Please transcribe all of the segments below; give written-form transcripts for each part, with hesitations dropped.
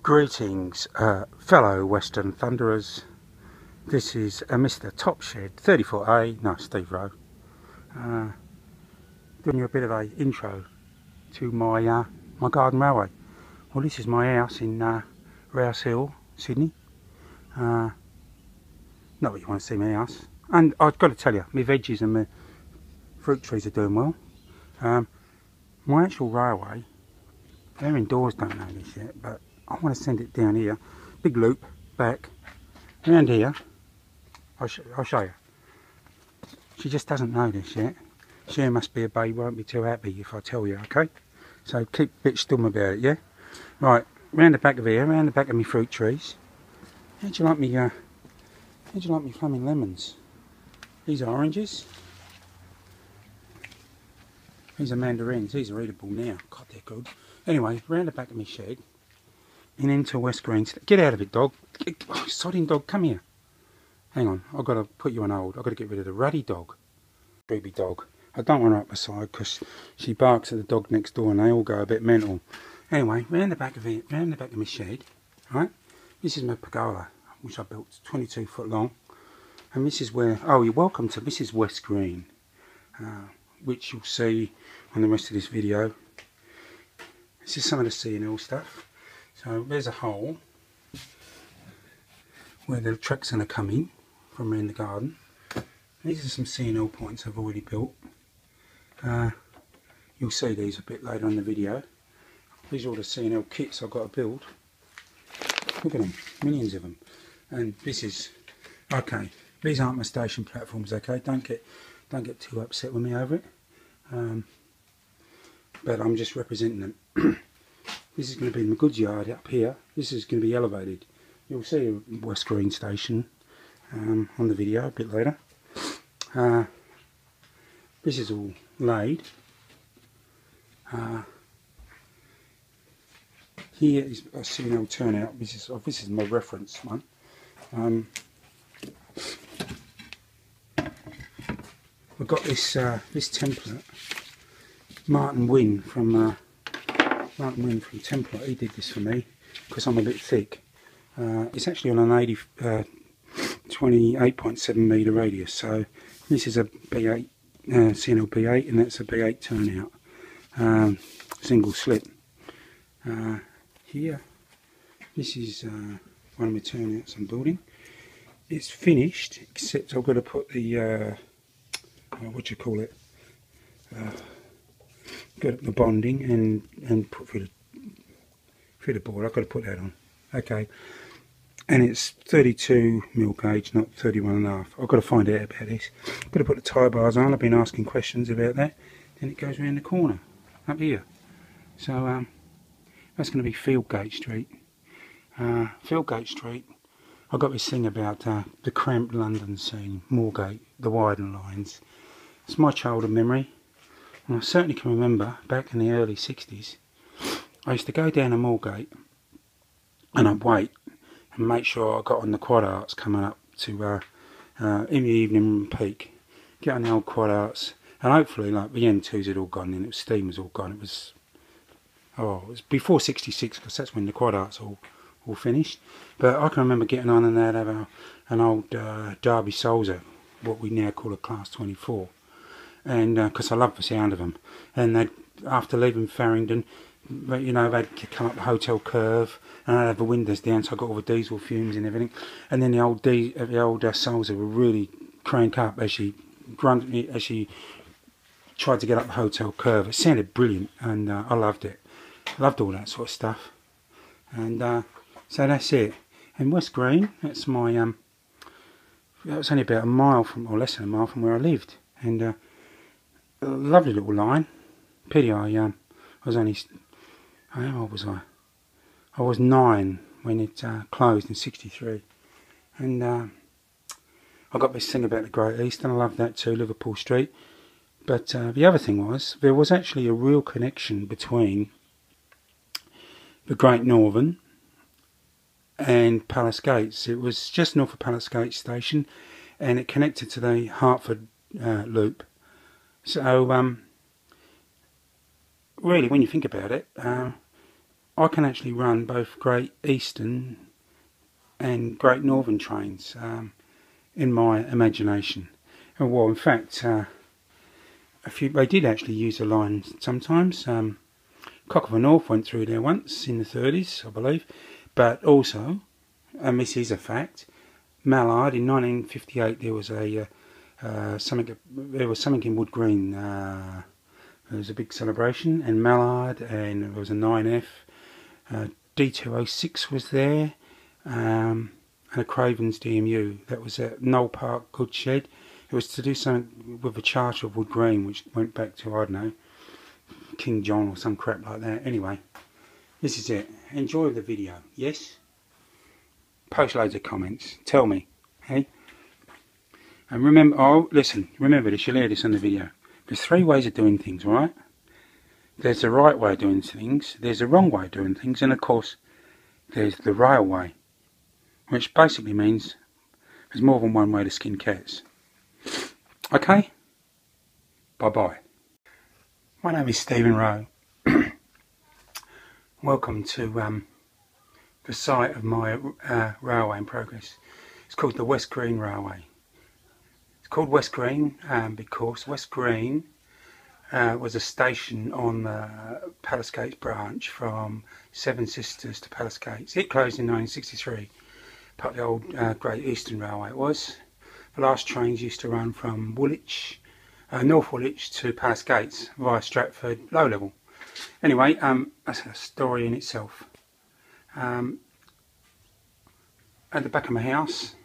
Greetings, fellow Western Thunderers. This is Mr. Topshed 34A, no, Steve Rowe. Doing you a bit of a intro to my my garden railway. Well, this is my house in Rouse Hill, Sydney. Not that you want to see my house. And I've got to tell you, my veggies and my fruit trees are doing well. My actual railway, they're indoors, don't know this yet, but I want to send it down here, big loop, back, around here. I'll show you. She just doesn't know this yet. She must be a babe, won't be too happy if I tell you, okay? So keep a bit stum about it, yeah? Right, round the back of here, round the back of my fruit trees. How'd you like me, flaming lemons? These are oranges. These are mandarins, these are eatable now. God, they're good. Anyway, round the back of my shed, and into West Greens. Get out of it, dog. Oh, sodding dog, come here. Hang on, I've got to put you on hold. I've got to get rid of the ruddy dog. Baby dog. I don't want her up beside because she barks at the dog next door and they all go a bit mental. Anyway, round the back of it, round the back of my shed, right? This is my pergola, which I built. It's 22 foot long. And this is where, oh, you're welcome to, this is West Green, which you'll see on the rest of this video. This is some of the C&L stuff. So there's a hole where the truck's going to come in from around the garden. These are some C&L points I've already built. You'll see these a bit later in the video. These are all the C&L kits I've got to build. Look at them, millions of them. And this is, okay, these aren't my station platforms, okay? Don't get too upset with me over it. But I'm just representing them. This is going to be my goods yard up here. This is going to be elevated. You'll see a West Green station on the video a bit later. This is all laid. Here is a C&L turnout. This is my reference one. I've got this this template. Martin Wynn from Template. He did this for me because I'm a bit thick. It's actually on an 28.7 metre radius. So this is a B8 C&L B8, and that's a B8 turnout, single slip. Here, this is one of my turnouts I'm building. It's finished, except I've got to put the what do you call it? Got the bonding and put through the board. I've got to put that on. Okay, and it's 32 mil gauge, not 31.5. I've got to find out about this. I've got to put the tie bars on. I've been asking questions about that. Then it goes around the corner up here. So that's going to be Fieldgate Street. Fieldgate Street. I've got this thing about the cramped London scene, Moorgate, the Wyden lines. It's my childhood memory. And I certainly can remember back in the early 60s, I used to go down to Moorgate and I'd wait and make sure I got on the quad arts coming up to in the evening peak. Get on the old quad arts, and hopefully like the M2s had all gone in, steam was all gone. It was before 66 because that's when the quad arts all finished. But I can remember getting on and they'd have an old Derby Soldier, what we now call a Class 24. And because I love the sound of them, and they'd, after leaving Farringdon, you know, they'd come up the hotel curve, and I'd have the windows down, so I got all the diesel fumes and everything. And then the old Soldier would really crank up as she grunted, as she tried to get up the hotel curve. It sounded brilliant, and I loved it. I loved all that sort of stuff. And so that's it. And West Green, that's my that was only about a mile from, or less than a mile from where I lived, and a lovely little line. Pity I was only, how old was I? I was 9 when it closed in 63, and I got this thing about the Great East, and I loved that too, Liverpool Street. But the other thing was, there was actually a real connection between the Great Northern and Palace Gates. It was just north of Palace Gates Station, and it connected to the Hertford loop. So really, when you think about it, I can actually run both Great Eastern and Great Northern trains in my imagination. And well, in fact, they did actually use the line sometimes. Cock of the North went through there once in the 30s, I believe. But also, and this is a fact, Mallard in 1958 there was something in Wood Green. There was a big celebration, and Mallard, and there was a 9F. D206 was there, and a Craven's DMU. That was at Knoll Park Goodshed. It was to do something with the charter of Wood Green, which went back to, I don't know, King John or some crap like that. Anyway, this is it. Enjoy the video, yes? Post loads of comments. Tell me, hey? And remember, oh, listen, remember this, you'll hear this on the video. There's 3 ways of doing things, right? There's the right way of doing things, there's the wrong way of doing things, and of course, there's the railway, which basically means there's more than one way to skin cats. Okay? Bye-bye. My name is Stephen Rowe. Welcome to the site of my railway in progress. It's called the West Green Railway. It's called West Green because West Green was a station on the Palace Gates branch from Seven Sisters to Palace Gates. It closed in 1963. Part of the old Great Eastern Railway it was. The last trains used to run from Woolwich, North Woolwich to Palace Gates via Stratford low level. Anyway, that's a story in itself. At the back of my house,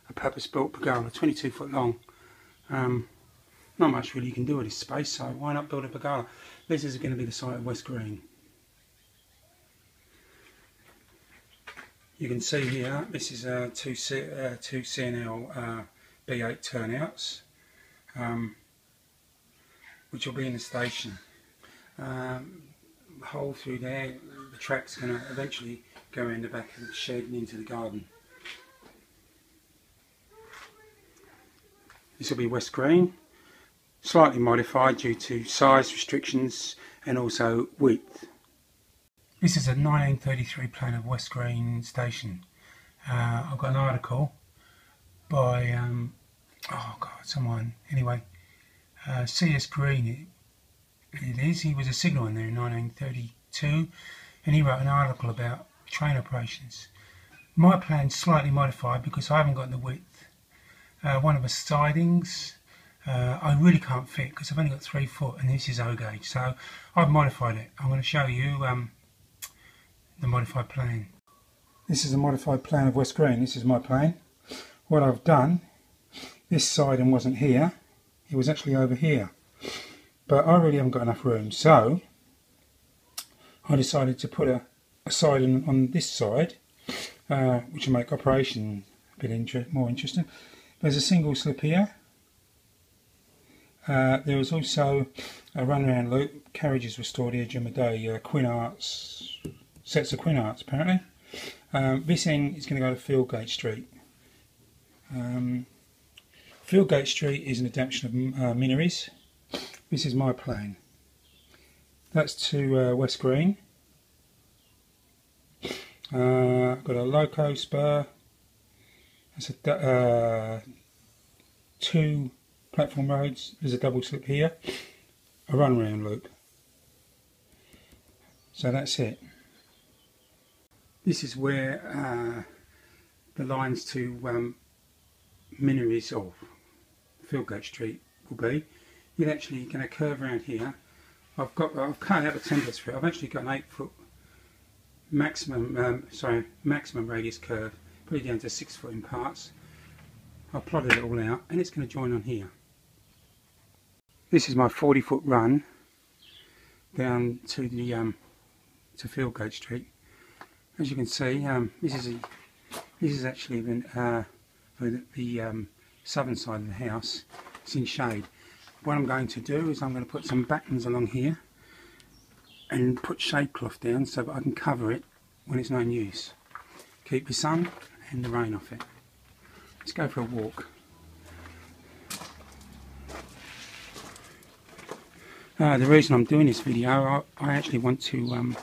a purpose-built pergola, 22 foot long. Not much really you can do with this space, so why not build a pergola? This is going to be the site of West Green. You can see here, this is two CNL B8 turnouts, which will be in the station. Hole through there, the track's going to eventually go in the back of the shed and into the garden. This will be West Green, slightly modified due to size restrictions and also width. This is a 1933 plan of West Green Station. I've got an article by, oh God, someone, anyway, C.S. Green it is. He was a signalman there in 1932 and he wrote an article about train operations. My plan's slightly modified because I haven't got the width. One of the sidings I really can't fit because I've only got 3 foot and this is O gauge, so I've modified it. I'm going to show you the modified plan. This is a modified plan of West Green. This is my plan. What I've done, this siding wasn't here, it was actually over here, but I really haven't got enough room, so I decided to put a siding on this side, which will make operation a bit more interesting. There's a single slip here. There was also a runaround loop. Carriages were stored here during the day. Quinarts, sets of Quinarts apparently. This end is going to go to Fieldgate Street. Fieldgate Street is an adaptation of Minories. This is my plan. That's to West Green. I've got a loco spur. That's a 2 platform roads. There's a double slip here. A runaround loop. So that's it. This is where the lines to Minories or Fieldgate Street will be. You're actually going to curve around here. I've cut out the templates for it. I've actually got an 8 foot maximum radius curve, put it down to 6 foot in parts. I've plotted it all out and it's going to join on here. This is my 40 foot run down to the to Fieldgate Street. As you can see, this is actually the southern side of the house. It's in shade. What I'm going to do is I'm going to put some battens along here and put shade cloth down so that I can cover it when it's not in use. Keep the sun and the rain off it. Let's go for a walk. The reason I'm doing this video, I actually want to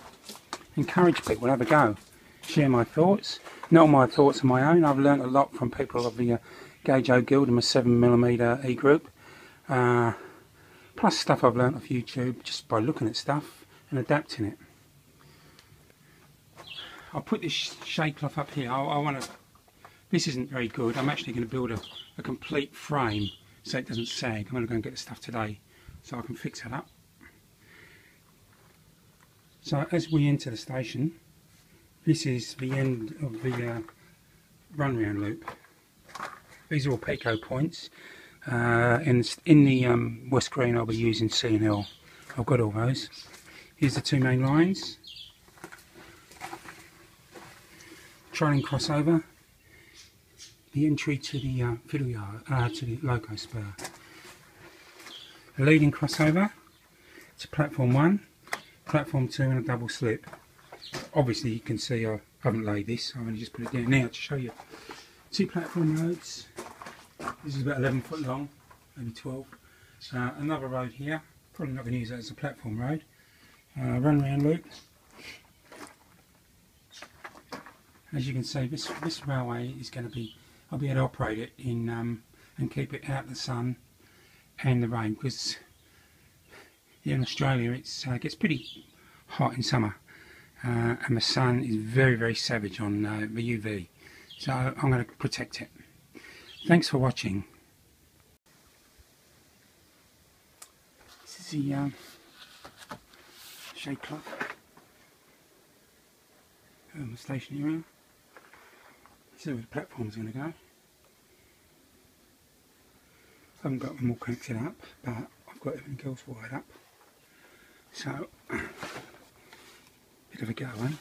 encourage people to have a go, share my thoughts. Not all my thoughts are my own. I've learnt a lot from people of the Gay Joe Guild and my 7mm E group. Plus stuff I've learnt off YouTube just by looking at stuff and adapting it. I'll put this shade cloth up here. I want to. This isn't very good. I'm actually going to build a complete frame so it doesn't sag. I'm going to go and get the stuff today so I can fix it up. So as we enter the station, this is the end of the run round loop. These are all pico points. In the West Green I'll be using C and L. I've got all those. Here's the two main lines. Trailing crossover. The entry to the fiddle yard, to the loco spur. A leading crossover to platform 1, platform 2 and a double slip. Obviously you can see I haven't laid this, I've only just put it down now to show you. 2 platform roads. This is about 11 foot long, maybe 12. Another road here, probably not going to use that as a platform road. Run round loop. As you can see, this railway is going to be, I'll be able to operate it in and keep it out of the sun and the rain, because here in Australia it gets pretty hot in summer and the sun is very, very savage on the UV. So I'm going to protect it. Thanks for watching. This is the shade cloth. The station area. This is where the platform's going to go. I haven't got them all connected up, but I've got everything else wired up. So, bit of a go, eh?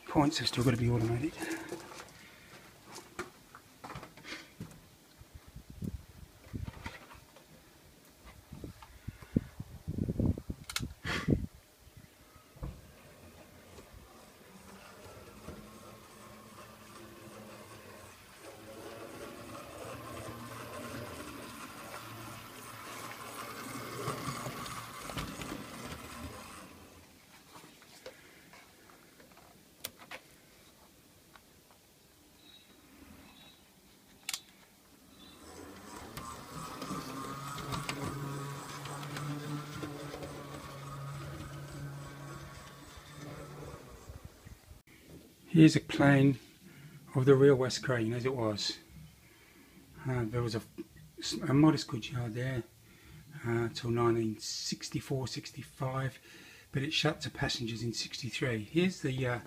Points have still got to be automated. Here's a plan of the real West Green as it was. There was a modest goods yard there till 1964-65, but it shut to passengers in 63. Here's the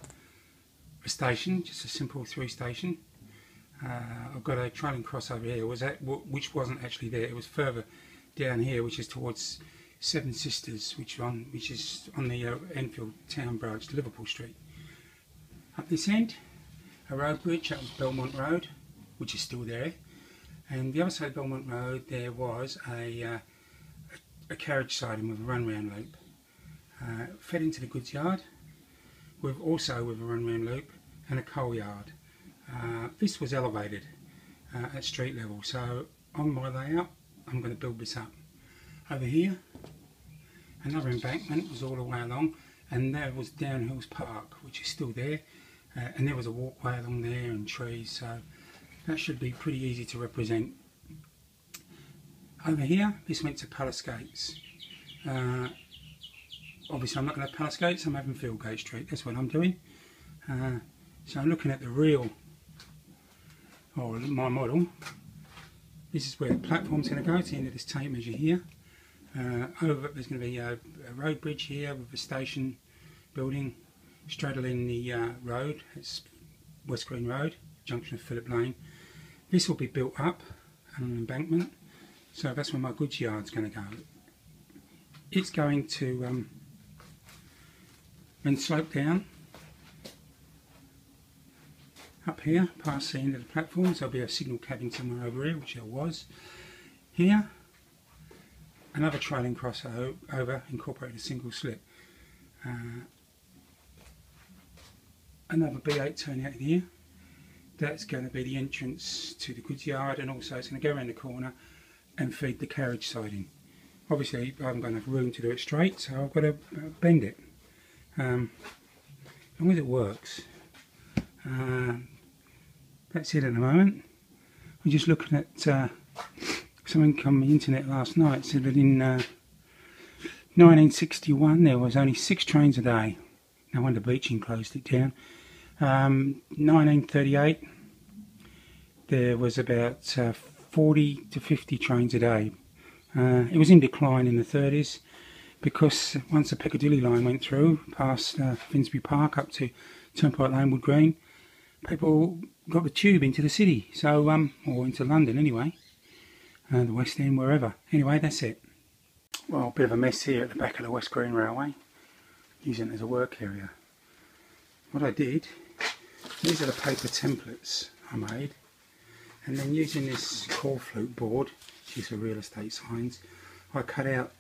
station, just a simple 3 station. I've got a trailing crossover here, which wasn't actually there. It was further down here, which is towards Seven Sisters, which is on the Enfield Town branch to Liverpool Street. Up this end, a road bridge, that was Belmont Road, which is still there, and the other side of Belmont Road there was a carriage siding with a run-round loop. Fed into the goods yard, also with a run-round loop and a coal yard. This was elevated at street level, so on my layout I'm going to build this up. Over here another embankment was all the way along, and there was Downhills Park, which is still there, and there was a walkway along there and trees, so that should be pretty easy to represent. Over here this went to Palace Gates. Obviously I'm not going to have Palace Gates, I'm having Fieldgate Street, that's what I'm doing. So I'm looking at the real, or my model. This is where the platform's going to go, to the end of this tape measure here. Over there's going to be a road bridge here with a station building straddling the road. It's West Green Road, junction of Phillip Lane. This will be built up on an embankment, so that's where my goods yard's going to go. It's going to then slope down up here past the end of the platform, so there'll be a signal cabin somewhere over here, which there was. Here another trailing crossover incorporated a single slip. Another B8 turnout here. That's going to be the entrance to the goods yard, and also it's going to go around the corner and feed the carriage siding. Obviously I haven't got enough room to do it straight, so I've got to bend it. As long as it works. That's it at the moment. I'm just looking at something on the internet last night. It said that in 1961 there was only 6 trains a day. No wonder Beeching closed it down. 1938 there was about 40 to 50 trains a day. It was in decline in the 30s because once the Piccadilly line went through past Finsbury Park up to Turnpike Lane, Wood Green, people got the tube into the city, so or into London anyway, the West End, wherever. Anyway, that's it. Well, a bit of a mess here at the back of the West Green Railway, using it as a work area. What I did, these are the paper templates I made, and then using this core flute board, which is for real estate signs, I cut out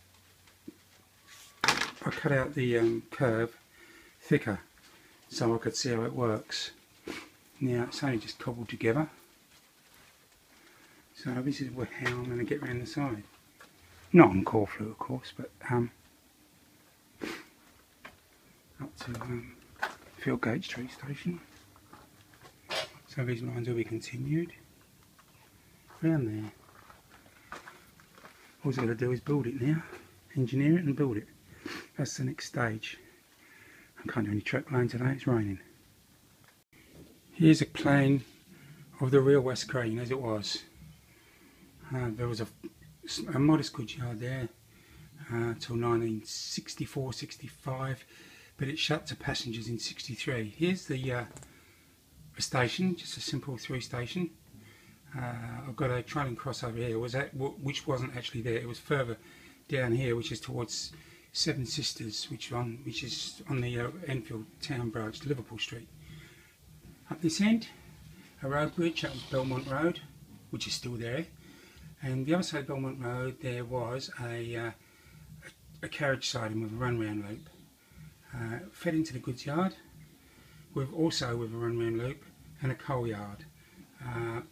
the curve thicker so I could see how it works. Now it's only just cobbled together, so this is how I'm going to get around the side. Not on core flute of course, but up to Fieldgate Street Station. So these lines will be continued around there. All I've got to do is build it now, engineer it and build it. That's the next stage. I can't do any track line today, it's raining. Here's a plan of the real West Green as it was. There was a modest goods yard there till 1964-65, but it shut to passengers in 63. Here's the station, just a simple 3 station. I've got a trailing crossover here, which wasn't actually there. It was further down here, which is towards Seven Sisters, which is on the Enfield Town branch to Liverpool Street. Up this end, a road bridge, that was Belmont Road, which is still there, and the other side of Belmont Road there was a carriage siding with a run-round loop. Fed into the goods yard, also with a run-round loop and a coal yard.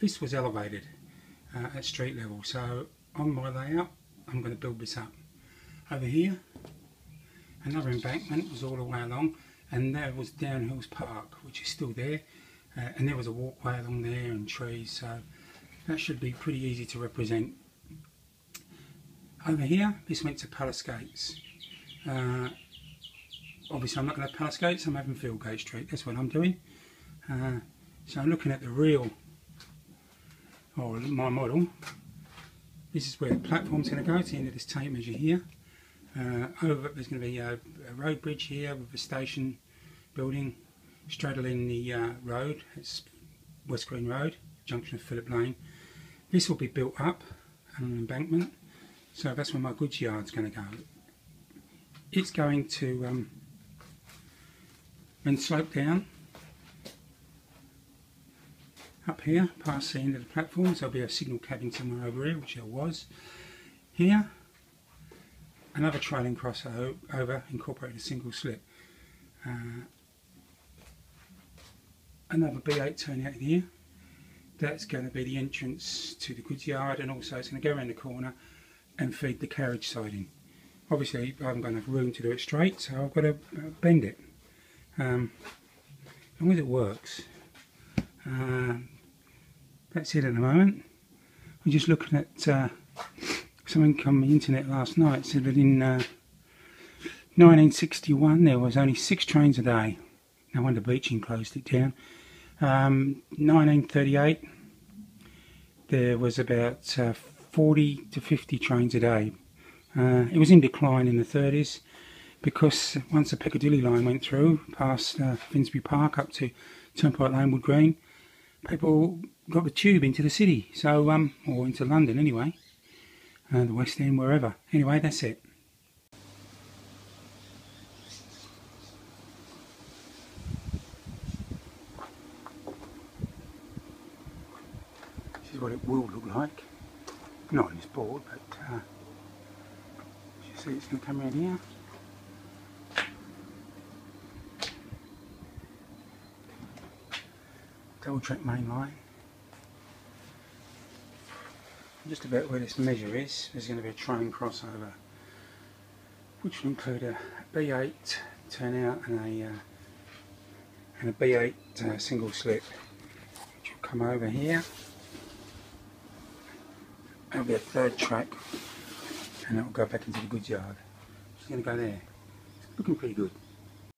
This was elevated at street level, so on my layout I'm going to build this up. Over here another embankment was all the way along, and there was Downhills Park, which is still there, and there was a walkway along there and trees, so that should be pretty easy to represent. Over here this went to Palace Gates. Obviously I'm not going to have Palace Gates, I'm having Fieldgate Street, that's what I'm doing. So I'm looking at the real, or my model. This is where the platform's going to go, to the end of this tape measure here. Over there's going to be a road bridge here with a station building straddling the road. It's West Green Road, junction of Phillip Lane. This will be built up on an embankment, so that's where my goods yard's going to go. It's going to then slope down up here past the end of the platform, so there'll be a signal cabin somewhere over here, which there was. Here, another trailing crossover incorporated a single slip. Another B8 turnout in here. That's going to be the entrance to the goods yard, and also it's going to go around the corner and feed the carriage siding. Obviously I haven't got enough room to do it straight, so I've got to bend it. As long as it works. That's it at the moment. I'm just looking at something on the internet last night. It said that in 1961 there was only 6 trains a day. No wonder Beeching closed it down. 1938 there was about 40 to 50 trains a day. It was in decline in the 30s because once the Piccadilly line went through past Finsbury Park up to Turnpike Lane, Wood Green, people got the tube into the city, so or into London anyway, the West End, wherever. Anyway, that's it. This is what it will look like. Not on this board, but you see it's going to come around here. Double track main line. Just about where this measure is, there's going to be a train crossover, which will include a B8 turnout and a B8 single slip, which will come over here. There'll be a third track, and it will go back into the goods yard. It's going to go there. It's looking pretty good.